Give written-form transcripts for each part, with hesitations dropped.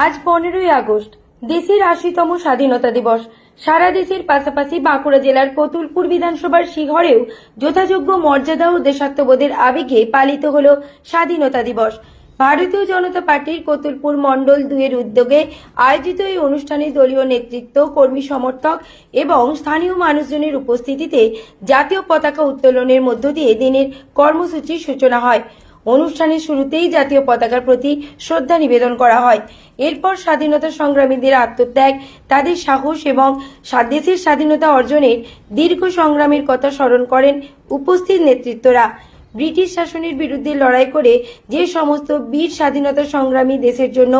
আজ 15ই আগস্ট দেশের 80তম স্বাধীনতা দিবস। সারা দেশের পাশাপাশি বাঁকুড়া জেলার কতুলপুর বিধানসভার শিহরেও যথাযোগ্য মর্যাদা ও দেশাত্মবোধের আবেগে পালিত হল স্বাধীনতা দিবস। ভারতীয় জনতা পার্টির কতুলপুর মণ্ডল 2 এর উদ্যোগে আয়োজিত এই অনুষ্ঠানে দলীয় নেতৃত্ব, কর্মী সমর্থক এবং স্থানীয় মানুষজনের উপস্থিতিতে জাতীয় পতাকা উত্তোলনের মধ্য দিয়ে দিনের কর্মসূচির সূচনা হয়। অনুষ্ঠানের শুরুতেই জাতীয় পতাকার প্রতি শ্রদ্ধা নিবেদন করা হয়। এরপর স্বাধীনতা সংগ্রামীদের আত্মত্যাগ, তাদের সাহস এবং দেশের স্বাধীনতা অর্জনের দীর্ঘ সংগ্রামের কথা স্মরণ করেন উপস্থিত নেতৃত্বরা। ব্রিটিশ শাসনের বিরুদ্ধে লড়াই করে যে সমস্ত বীর স্বাধীনতা সংগ্রামী দেশের জন্য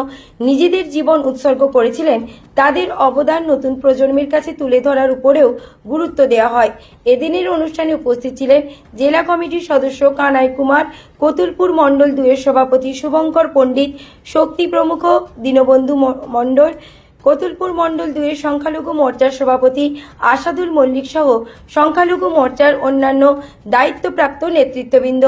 নিজেদের জীবন উৎসর্গ করেছিলেন, তাদের অবদান নতুন প্রজন্মের কাছে তুলে ধরার উপরেও গুরুত্ব দেওয়া হয়। এদিনের অনুষ্ঠানে উপস্থিত ছিলেন জেলা কমিটির সদস্য কানাই কুমার, কতুলপুর মণ্ডল 2 এর সভাপতি শুভঙ্কর পণ্ডিত, শক্তি প্রমুখ, দীনবন্ধু মণ্ডল, কতুলপুর মণ্ডল 2 এর সংখ্যালঘু মোর্চার সভাপতি আসাদুল মল্লিক সহ সংখ্যালঘু মোর্চার অন্যান্য দায়িত্বপ্রাপ্ত নেতৃত্ববৃন্দ।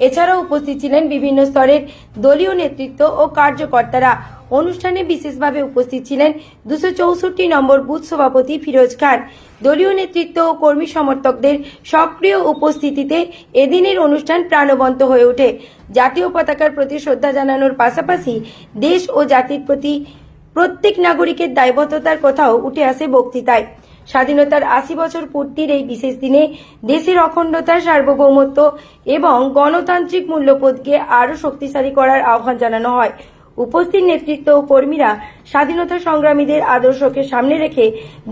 এছাড়াও উপস্থিত ছিলেন বিভিন্ন স্তরের দলীয় নেতৃত্ব ও কার্যকর্তারা। অনুষ্ঠানে বিশেষভাবে উপস্থিত ছিলেন 264 নম্বর বুথ সভাপতি ফিরোজ খান। দলীয় নেতৃত্ব ও কর্মী সমর্থকদের সক্রিয় উপস্থিতিতে এদিনের অনুষ্ঠান প্রাণবন্ত হয়ে ওঠে। জাতীয় পতাকার প্রতি শ্রদ্ধা জানানোর পাশাপাশি দেশ ও জাতির প্রতি প্রত্যেক নাগরিকের দায়বদ্ধতার কথাও উঠে আসে বক্তৃতায়। স্বাধীনতার 80 বছর পূর্তির এই বিশেষ দিনে দেশের অখণ্ডতা, সার্বভৌমত্ব এবং গণতান্ত্রিক মূল্যবোধকে আরও শক্তিশালী করার আহ্বান জানানো হয়। উপস্থিত নেতৃত্ব ও কর্মীরা স্বাধীনতা সংগ্রামীদের আদর্শকে সামনে রেখে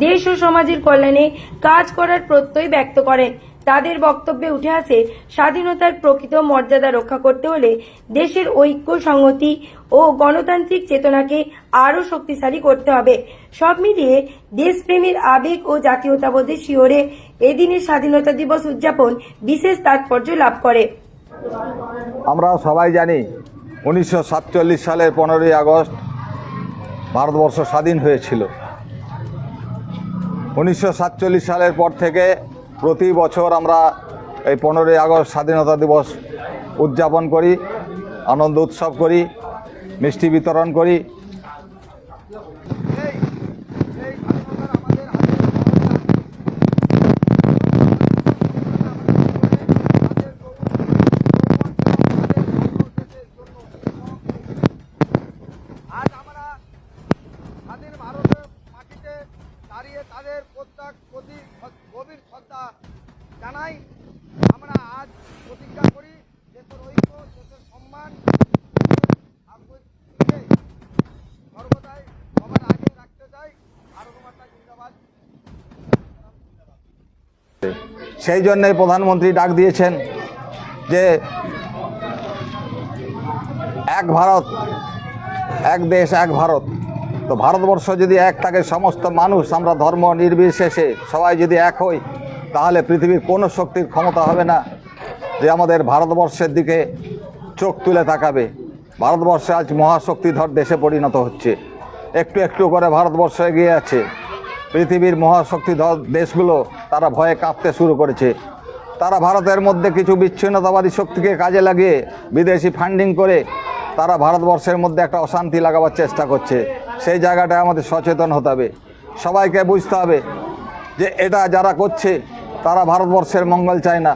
দেশ ও সমাজের কল্যাণে কাজ করার প্রত্যয় ব্যক্ত করেন। তাদের বক্তব্যে উঠে আসে স্বাধীনতার প্রকৃত মর্যাদা রক্ষা করতে হলে দেশের ঐক্য, সংহতি ও গণতান্ত্রিক চেতনাকে আরও শক্তিশালী করতে হবে। সব মিলিয়ে দেশপ্রেমের আবেগ ও জাতীয়তাবোধের শিহরে এদিনের স্বাধীনতা দিবস উদযাপন বিশেষ তাৎপর্য লাভ করে। আমরা সবাই জানি 1947 সালের 15ই আগস্ট ভারতবর্ষ স্বাধীন হয়েছিল। 1947 সালের পর থেকে প্রতি বছর আমরা এই 15ই আগস্ট স্বাধীনতা দিবস উদযাপন করি, আনন্দ উৎসব করি, মিষ্টি বিতরণ করি। আজ আমরা স্বাধীন ভারতের মাটিতে দাঁড়িয়ে তাদের প্রতি গভীর শ্রদ্ধা জানাই। আমরা আজ প্রতিজ্ঞা করি দেশের ঐক্য, দেশের সম্মান সর্বদাই সবার আগে রাখতে চাই। ভারত মাতা জিন্দাবাদ। সেই জন্যই প্রধানমন্ত্রী ডাক দিয়েছেন যে এক ভারত, এক দেশ, এক ভারত। তো ভারতবর্ষ যদি এক থাকে, সমস্ত মানুষ আমরা ধর্ম নির্বিশেষে সবাই যদি এক হই, তাহলে পৃথিবীর কোনো শক্তির ক্ষমতা হবে না যে আমাদের ভারতবর্ষের দিকে চোখ তুলে তাকাবে। ভারতবর্ষ আজ মহাশক্তিধর দেশে পরিণত হচ্ছে। একটু একটু করে ভারতবর্ষ এগিয়ে আছে। পৃথিবীর মহাশক্তিধর দেশগুলো তারা ভয়ে কাঁপতে শুরু করেছে। তারা ভারতের মধ্যে কিছু বিচ্ছিন্নতাবাদী শক্তিকে কাজে লাগিয়ে বিদেশি ফান্ডিং করে তারা ভারতবর্ষের মধ্যে একটা অশান্তি লাগাবার চেষ্টা করছে। সেই জায়গাটায় আমাদের সচেতন হতে হবে। সবাইকে বুঝতে হবে যে এটা যারা করছে তারা ভারতবর্ষের মঙ্গল চায় না।